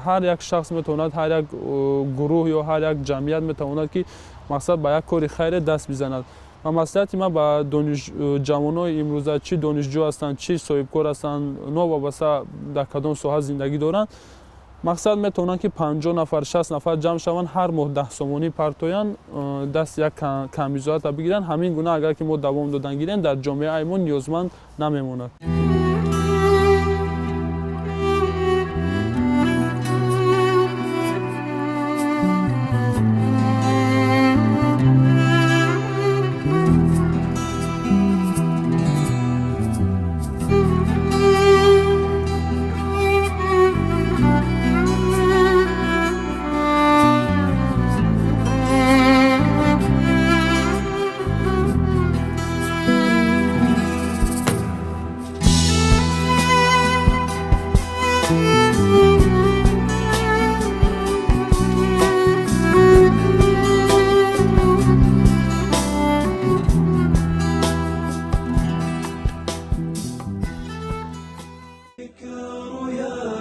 هر یک شخص میتواند، هر یک گروه یا هر یک جمعیت میتواند که مقصد به یک کار خیر دست بزند. و مصلحت ما با جوانای امروزه چی دانشجو هستند چی صاحب کار هستند نوابسته در کدام ساحه زندگی دارند، مقصد میتونن که 50 نفر 60 نفر جمع شوند، هر ماه 10 سومانی پرتویان دست یک کمیزات بگیرن. همین گونه اگر که ما دوام دادن گیریم در جامعه ایمون نیازمند نمیموند.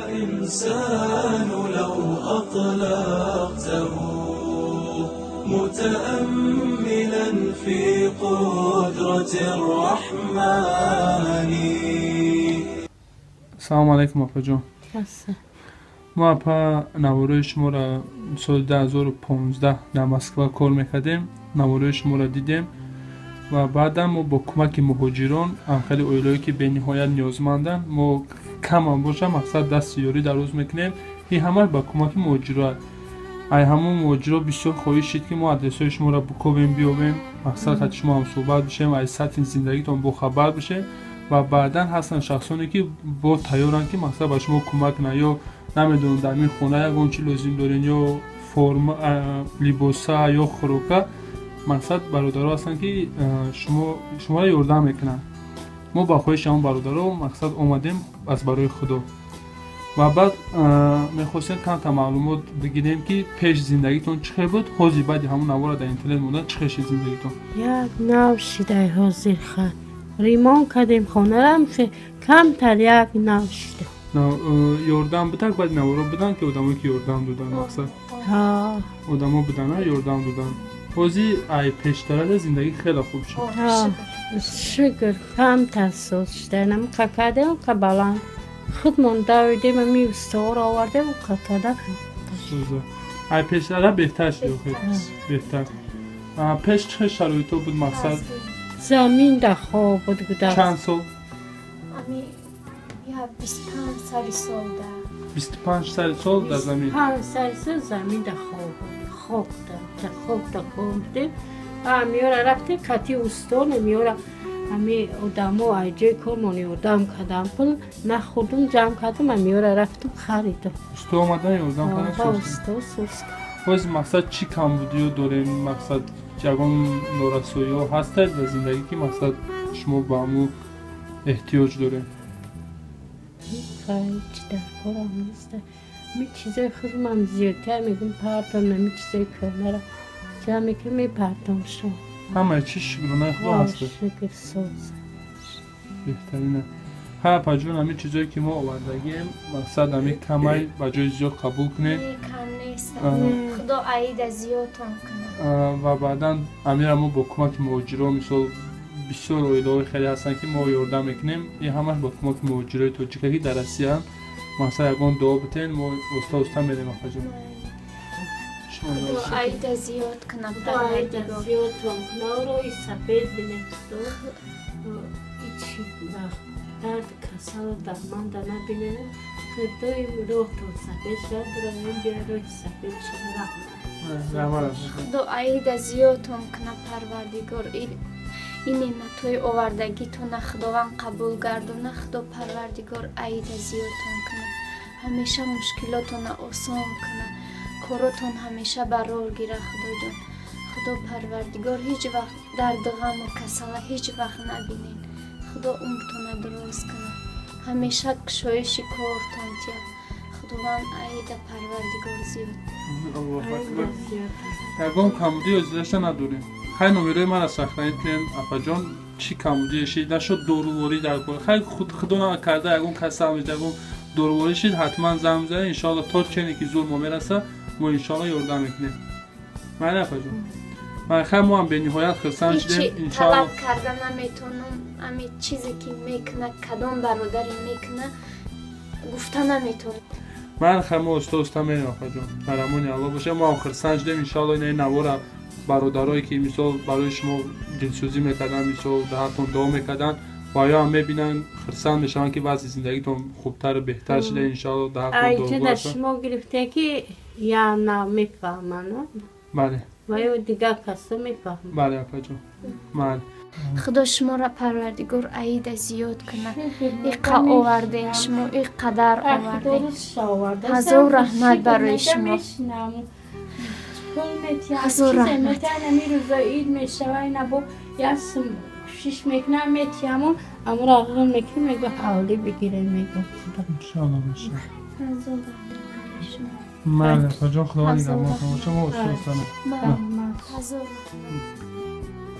الإنسان لو أطلقته متأملا في قدرة الرحمن. سلام علیکم اپا جان. ما اپا نوارای شما را سال 2015 در مسکو کار میکردیم. نوارای شما را دیدیم و بعدا ما با کمک مهاجران خیلی اویلایی که به نهایت نیازمندن ما کم هم باشه مقصد دستیاری دراز میکنیم. این همه با کمک مهاجرات ای همون مهاجرات بسیار خواهش شد که ما آدرسای شما را بکوبیم بیابیم، مقصد خط شما هم صحبت بشیم، از سطح زندگیتون با خبر بشه و بعدا هستن شخصانی که با تیارن که مقصد به شما کمک نه یا نمیدونم در این خونه یگان چی لازم دارین یا فرم لباسا یا خوراکه، مقصد برادرها هستن که شما را یاردم میکنن. ما با خواهش همون برادرها مقصد اومدیم از برای خدا و بعد میخواستیم کم تا معلومات بگیریم که پیش زندگیتون چه بود، حاضر بعد همون نوارا در اینترنت موندن چه خیلی زندگیتون؟ یک نو شده حاضر خواهد ریمان کردیم خانه رم که کم تر یک نو شده یاردم بودن بعد نوارا بودن که آدمایی که یاردم دادن مقصد آدما بودن یاردم دادن. حاضر ای پیشتر زندگی خیلی خوب شد. شکر کم تر سوز شده نم ککده که بلند خودمون دویدیم امی استوار آورده و ککده ای پیشتر بهتر شد. بهتر پیش چه شرایطو بود مقصد؟ زمین در خواب بود. چند سال؟ امی یا 25 سال در 25 سال در زمین 25 سال زمین در خواب بود. خواب در بودیم امیورا رفته کتی استون امیورا امی ادامو ایجای کارمونی ادام کردم پل نخودم جمع کردم امیورا رفتم خریدم استو آمدن یا ادام کردن استو سوست باز مقصد چی کم بودی و داریم مقصد جوان نورسویی ها هسته در زندگی که مقصد شما با همو احتیاج داریم؟ خیلی چی در کارم نیسته می چیزای خودم هم زیادتر میگم پرتم نمی چیزای کنه را جمع میکنم می پرتم شما همه چی شکرانه خدا هسته شکر سوز بهترینه. ها پاجون همه چیزایی که ما آوردگیم مقصد همه کمی بجای زیاد قبول کنیم کم نیست خدا عید زیادتان کنه و بعدا امیر ما با کمک مهاجران مثل بسیار اویلای خیلی هستن که ما یاردم میکنیم. این همش با کمک مهاجرای توجیکی در روسیه هم مثلا یگان دعا بتین ما استا میریم آقا خدا عید زیاد کنه پروردگار زیاد کنه رو این سفید بینستو ایچی وقت درد کسا رو درمان ده نبینه خدا این روح تو سفید شد برای بیاره روی سفید شد خدا عید زیادتان کنه پروردگار این نعمتوی آوردگی تو نه خداوند قبول گردونه. خدا پروردگار عید زیادتان کنه، همیشه مشکلاتون آسان کنه، کاراتون همیشه برار گیره. خدا جان خدا پروردگار هیچ وقت درد غم و کسل هیچ وقت نبینین. خدا عمرتون دراز کنه، همیشه کشایش کارتون تیا. خداوند عید پروردگار زیاد یگان کمودی ازدهشت نداریم. خیلی نمیره من از سخنه کنیم اپا جان چی کمودی شید نشد دورواری در کار خیلی خدا نکرده یگان کسی همیشه یگان دور شید حتما زنگ بزنید. انشالله تا چنی که زور ما میرسه ما انشالله یاردم میکنیم. من افا جون من خیلی ما هم به نهایت خرسان شدیم هیچی انشالله. طلب کردن نمیتونم. همین چیزی که میکنه کدام برادری میکنه گفته نمیتونم. من خیلی ما استا میریم افا جون. مرمونی الله باشه. ما هم خرسان شدیم انشالله این نوار برادرایی که مثلا برای شما دلسوزی میکردن مثلا دهتون دعا میکردن و یا هم میبینن خرسان میشن که وضع زندگیتون خوبتر و بهتر شده انشالله دهتون اینجا دعا در باشه. شما گرفته که یا نه میفهمن بله و یا دیگه کسی میفهمن. بله افا جون. بله خدا شما را پروردگار عید زیاد کنه. اینقدر آورده شما اینقدر آورده. هزار رحمت برای شما. هزار رحمت. عید میشه اینا با یا شش میکنم میتیامون اما را آقا میکنم میگه حوالی بگیره میگه انشالله باشه. هزار رحمت برای شما. بله افا جون خدا نگهدار شما استا هزار بله